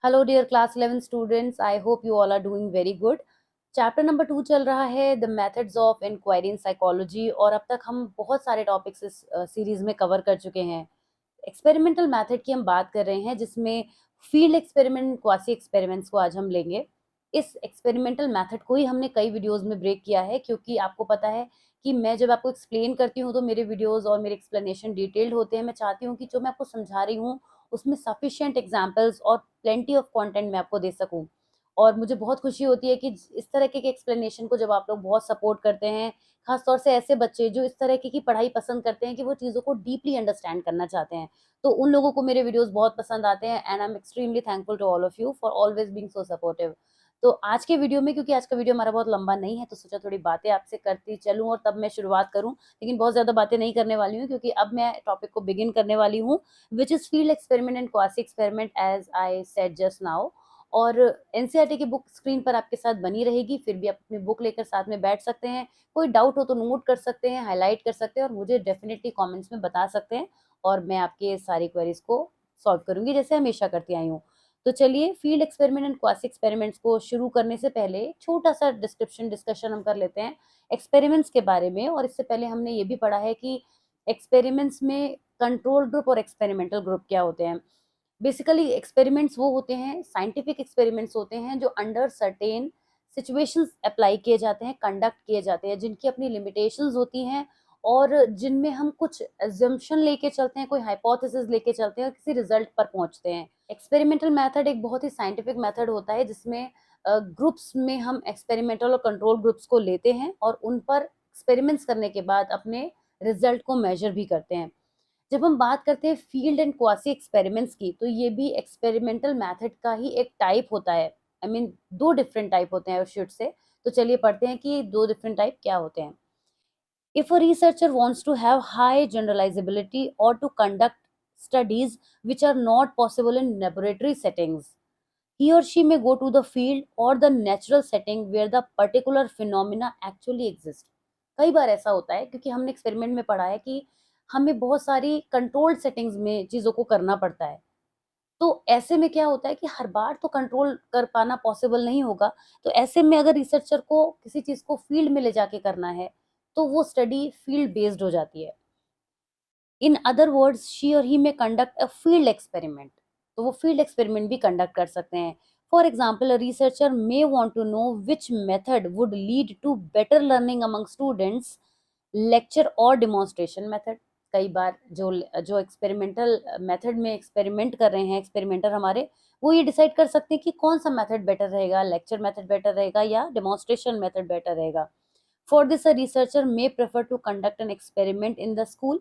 Hello dear class 11 students, I hope you all are doing very good. Chapter number 2 चल रहा है the methods of inquiry in psychology, और अब तक हम बहुत सारे टॉपिक्स इस सीरीज में कवर कर चुके हैं। एक्सपेरिमेंटल मेथड की हम बात कर रहे हैं, जिसमें फील्ड एक्सपेरिमेंट, क्वासी एक्सपेरिमेंट्स को आज हम लेंगे। इस एक्सपेरिमेंटल मेथड को ही हमने कई वीडियोस में ब्रेक किया है, क्योंकि आपको पता है कि मैं जब आपको एक्सप्लेन करती हूँ तो मेरे वीडियोस और मेरे एक्सप्लेनेशन डिटेल्ड होते हैं। मैं चाहती हूँ कि जो मैं आपको समझा रही हूँ उसमें सफिशिएंट एग्जांपल्स और प्लेंटी ऑफ कंटेंट मैं आपको दे सकूं। और मुझे बहुत खुशी होती है कि इस तरह के एक्सप्लेनेशन को जब आप लोग बहुत सपोर्ट करते हैं, खास तौर से ऐसे बच्चे जो इस तरह की पढ़ाई पसंद करते हैं, कि वो चीज़ों को डीपली अंडरस्टैंड करना चाहते हैं, तो उन लोगों को मेरे वीडियोस बहुत पसंद आते हैं। And I am extremely thankful to all of you for always being so supportive. तो आज के वीडियो में, क्योंकि आज का वीडियो हमारा बहुत लंबा नहीं है, तो सोचा थोड़ी बातें आपसे करती चलूं और तब मैं शुरुआत करूं। लेकिन बहुत ज्यादा बातें नहीं करने वाली हूँ, क्योंकि अब मैं टॉपिक को बिगिन करने वाली हूँ, which is field experiment and quasi experiment, as I said just now. और एनसीईआरटी की बुक स्क्रीन पर आपके साथ बनी रहेगी, फिर भी आप अपनी बुक लेकर साथ में बैठ सकते हैं। कोई डाउट हो तो नोट कर सकते हैं, हाईलाइट कर सकते हैं, और मुझे डेफिनेटली कमेंट्स में बता सकते हैं, और मैं आपके सारी क्वेरीज को सॉल्व करूंगी, जैसे हमेशा करती आई हूँ। तो चलिए, field experiment and quasi experiments को शुरू करने से पहले छोटा सा डिस्कशन हम कर लेते हैं एक्सपेरिमेंट्स के बारे में। और इससे पहले हमने ये भी पढ़ा है कि एक्सपेरिमेंट्स में कंट्रोल ग्रुप और एक्सपेरिमेंटल ग्रुप क्या होते हैं। बेसिकली एक्सपेरिमेंट्स वो होते हैं, साइंटिफिक एक्सपेरिमेंट्स होते हैं, जो अंडर सर्टेन सिचुएशंस अप्लाई किए जाते हैं, कंडक्ट किए जाते हैं, जिनकी अपनी लिमिटेशंस होती हैं, और जिनमें हम कुछ एजम्पशन लेके चलते हैं, कोई हाइपोथेसिस लेके चलते हैं और किसी रिजल्ट पर पहुंचते हैं। एक्सपेरिमेंटल मेथड एक बहुत ही साइंटिफिक मेथड होता है, जिसमें ग्रुप्स में हम एक्सपेरिमेंटल और कंट्रोल ग्रुप्स को लेते हैं और उन पर एक्सपेरिमेंट्स करने के बाद अपने रिजल्ट को मेजर भी करते हैं। जब हम बात करते हैं फील्ड एंड क्वासी एक्सपेरिमेंट्स की, तो ये भी एक्सपेरिमेंटल मेथड का ही एक टाइप होता है। आई मीन, दो डिफरेंट टाइप होते हैं शुड से। तो चलिए पढ़ते हैं कि दो डिफरेंट टाइप क्या होते हैं। If a researcher wants to have high generalizability or to conduct studies which are not possible in laboratory settings, he or she may go to the field or the natural setting where the particular phenomena actually exist. कई बार ऐसा होता है, क्योंकि हमने experiment में पढ़ा है कि हमें बहुत सारी कंट्रोल्ड सेटिंग्स में चीज़ों को करना पड़ता है। तो ऐसे में क्या होता है कि हर बार तो कंट्रोल कर पाना पॉसिबल नहीं होगा। तो ऐसे में अगर रिसर्चर को किसी चीज़ को फील्ड में ले जाके करना है, तो वो स्टडी फील्ड बेस्ड हो जाती है। इन अदर वर्ड्स, शी और ही में कंडक्ट अ फील्ड एक्सपेरिमेंट। तो वो फील्ड एक्सपेरिमेंट भी कंडक्ट कर सकते हैं। For example, a researcher may want to know which method would lead to better learning among students, lecture और डिमॉन्स्ट्रेशन मेथड। कई बार जो जो एक्सपेरिमेंटल मेथड में एक्सपेरिमेंट कर रहे हैं एक्सपेरिमेंटर हमारे, वो ये डिसाइड कर सकते हैं कि कौन सा मेथड बेटर रहेगा, लेक्चर मेथड बेटर रहेगा या डिमॉन्स्ट्रेशन मेथड बेटर रहेगा। For this, a researcher may prefer to conduct an experiment in the school.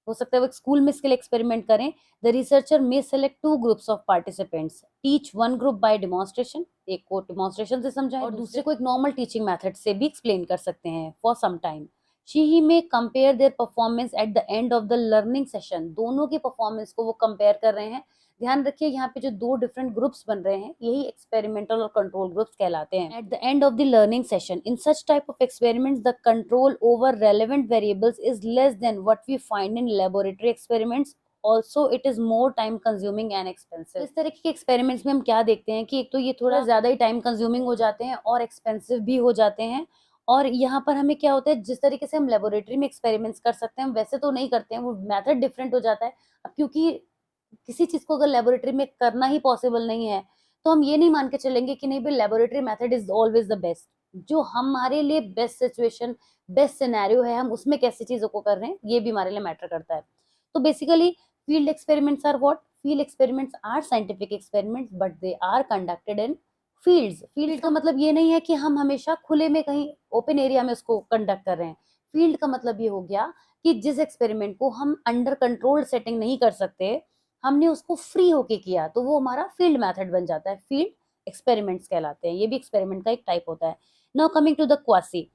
हो सकता है वो स्कूल में इसके लिए एक्सपेरिमेंट करें। The researcher may select two groups of participants, teach one group by demonstration, एक को डिमॉन्स्ट्रेशन से समझाएं और दूसरे को एक नॉर्मल टीचिंग मेथड से भी एक्सप्लेन कर सकते हैं for some time. She he में compare their performance at the end of the learning session. दोनों की परफॉर्मेंस को वो कंपेयर कर रहे हैं। ध्यान रखिए, यहाँ पे जो दो डिफरेंट ग्रुप्स बन रहे हैं, यही एक्सपेरिमेंटल और कंट्रोल ग्रुप्स कहलाते हैं। At the end of the learning session, in such type of experiments the control over relevant variables is less than what we find in laboratory experiments. Also it is more time consuming and expensive. इस तरह के experiments में हम क्या देखते हैं कि एक तो ये थोड़ा ज्यादा ही टाइम कंज्यूमिंग हो जाते हैं और एक्सपेंसिव भी हो जाते हैं। और यहाँ पर हमें क्या होता है, जिस तरीके से हम लेबोरेटरी में एक्सपेरिमेंट्स कर सकते हैं, हम वैसे तो नहीं करते हैं, वो मेथड डिफरेंट हो जाता है। अब क्योंकि किसी चीज को अगर लेबोरेटरी में करना ही पॉसिबल नहीं है, तो हम ये नहीं मान के चलेंगे कि नहीं भाई, laboratory method is always the best. जो हमारे लिए बेस्ट सिचुएशन, बेस्ट सिनेरियो है, हम उसमें कैसी चीजों को कर रहे हैं, ये भी हमारे लिए मैटर करता है। तो basically field experiments are what? Field experiments are scientific experiments, but they are conducted in fields. Field का मतलब ये नहीं है कि हम हमेशा खुले में कहीं ओपन एरिया में उसको कंडक्ट कर रहे हैं। फील्ड का मतलब ये हो गया कि जिस एक्सपेरिमेंट को हम अंडर कंट्रोल्ड सेटिंग नहीं कर सकते, हमने उसको फ्री होके किया, तो वो हमारा फील्ड मेथड बन जाता है, फील्ड एक्सपेरिमेंट्स कहलाते हैं। ये भी एक्सपेरिमेंट का एक टाइप होता है। Now coming to the quasi,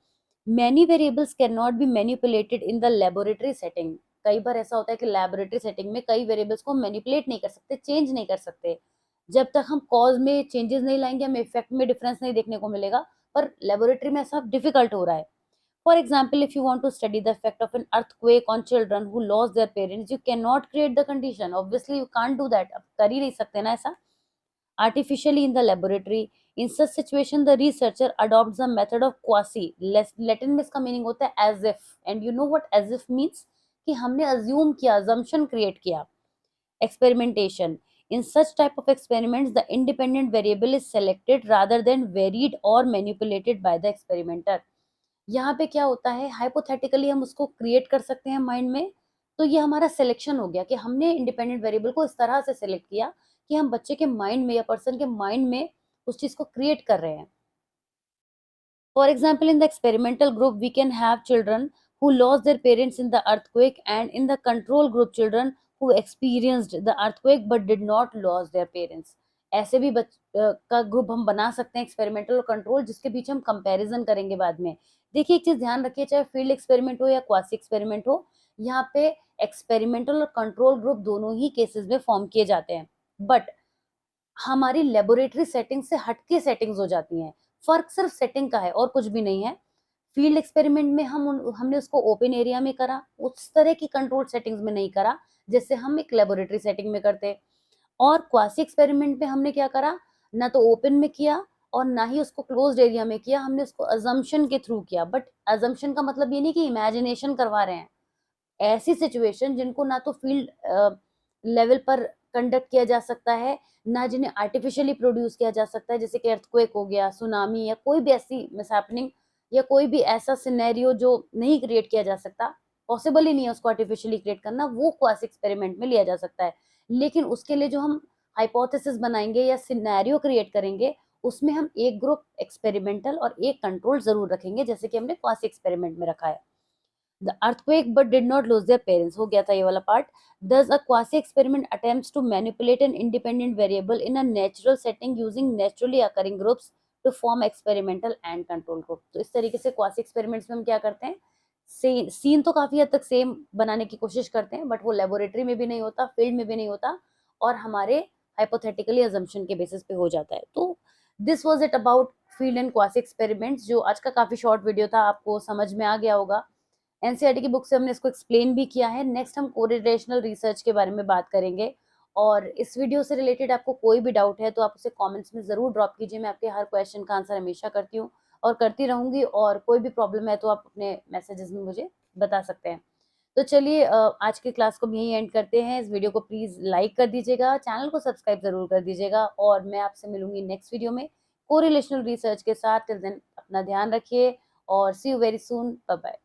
many variables can not be manipulated in the laboratory setting. कई बार ऐसा होता है कि लेबोरेटरी सेटिंग में कई वेरिएबल्स को मैनिपुलेट नहीं कर सकते, चेंज नहीं कर सकते। जब तक हम कॉज में चेंजेस नहीं लाएंगे, हमें इफेक्ट में डिफरेंस नहीं देखने को मिलेगा। पर लेबोरेटरी में ऐसा डिफिकल्ट हो रहा है। For example, if you want to study the effect of an earthquake on children who lost their parents, you cannot create the condition. Obviously, you can't do that. अब कर ही नहीं सकते ना ऐसा। artificially in the laboratory. In such situation, the researcher adopts the method of quasi. Latin में इसका meaning होता है as if, and you know what as if means? कि हमने assume किया, assumption create किया. Experimentation. In such type of experiments, the independent variable is selected rather than varied or manipulated by the experimenter. यहाँ पे क्या होता है, hypothetically हम उसको क्रिएट कर सकते हैं माइंड में, तो ये हमारा सिलेक्शन हो गया कि हमने इंडिपेंडेंट वेरिएबल को इस तरह से सिलेक्ट किया कि हम बच्चे के माइंड में या पर्सन के माइंड में उस चीज को क्रिएट कर रहे हैं. For example, in the experimental group, we can have children who lost their parents in the earthquake, and in the control group, children who experienced the earthquake but did not lose their parents. ऐसे भी का group हम बना सकते हैं experimental और control, जिसके बीच हम कंपैरिजन करेंगे बाद में. देखिए एक चीज ध्यान रखिए, चाहे फील्ड एक्सपेरिमेंट हो या क्वासी एक्सपेरिमेंट हो, यहाँ पे एक्सपेरिमेंटल और कंट्रोल ग्रुप दोनों ही केसेस में फॉर्म किए जाते हैं, बट हमारी लेबोरेटरी सेटिंग से हटके सेटिंग्स हो जाती हैं. फर्क सिर्फ सेटिंग का है और कुछ भी नहीं है. फील्ड एक्सपेरिमेंट में हमने उसको ओपन एरिया में करा, उस तरह की कंट्रोल सेटिंग्स में नहीं करा जैसे हम एक लेबोरेटरी सेटिंग में करते. और क्वासी एक्सपेरिमेंट में हमने क्या करा, ना तो ओपन में किया और ना ही उसको क्लोज्ड एरिया में किया, हमने उसको अजम्पशन के थ्रू किया. बट अजम्पशन का मतलब ये नहीं कि इमेजिनेशन करवा रहे हैं. ऐसी सिचुएशन जिनको ना तो फील्ड लेवल पर कंडक्ट किया जा सकता है, ना जिन्हें आर्टिफिशियली प्रोड्यूस किया जा सकता है, जैसे कि अर्थक्वेक हो गया, सुनामी, या कोई भी ऐसी मिसहैपनिंग या कोई भी ऐसा सिनेरियो जो नहीं क्रिएट किया जा सकता, पॉसिबल ही नहीं है उसको आर्टिफिशियली क्रिएट करना, वो क्वासी एक्सपेरिमेंट में लिया जा सकता है. लेकिन उसके लिए जो हम हाइपोथेसिस बनाएंगे या सिनेरियो क्रिएट करेंगे, उसमें हम एक ग्रुप एक्सपेरिमेंटल और एक कंट्रोल जरूर रखेंगे, जैसे कि हमने क्वासी एक्सपेरिमेंट में रखा है. The earthquake but did not lose their parents. हो गया था ये वाला part. Thus a quasi experiment attempts to manipulate an independent variable in a natural setting using naturally occurring groups to form experimental and control group. तो इस तरीके से quasi experiments में हम क्या करते हैं, सीन तो काफी हद तक सेम बनाने की कोशिश करते हैं, बट वो लेबोरेटरी में भी नहीं होता, फील्ड में भी नहीं होता, और हमारे हाइपोथेटिकली अजम्पशन के बेसिस पे हो जाता है. तो this was it about field and quasi experiments, जो आज का काफी शॉर्ट वीडियो था, आपको समझ में आ गया होगा. एनसीईआरटी की बुक से हमने इसको एक्सप्लेन भी किया है. नेक्स्ट हम कोरिलेशनल रिसर्च के बारे में बात करेंगे, और इस वीडियो से रिलेटेड आपको कोई भी डाउट है तो आप उसे कमेंट्स में जरूर ड्रॉप कीजिए. मैं आपके हर क्वेश्चन का आंसर हमेशा करती हूँ और करती रहूंगी, और कोई भी प्रॉब्लम है तो आप अपने मैसेजेस में मुझे बता सकते हैं. तो चलिए आज की क्लास को यहीं एंड करते हैं. इस वीडियो को प्लीज लाइक कर दीजिएगा, चैनल को सब्सक्राइब जरूर कर दीजिएगा, और मैं आपसे मिलूंगी नेक्स्ट वीडियो में कोरिलेशनल रिसर्च के साथ. टिल देन अपना ध्यान रखिए और see you very soon. Bye bye.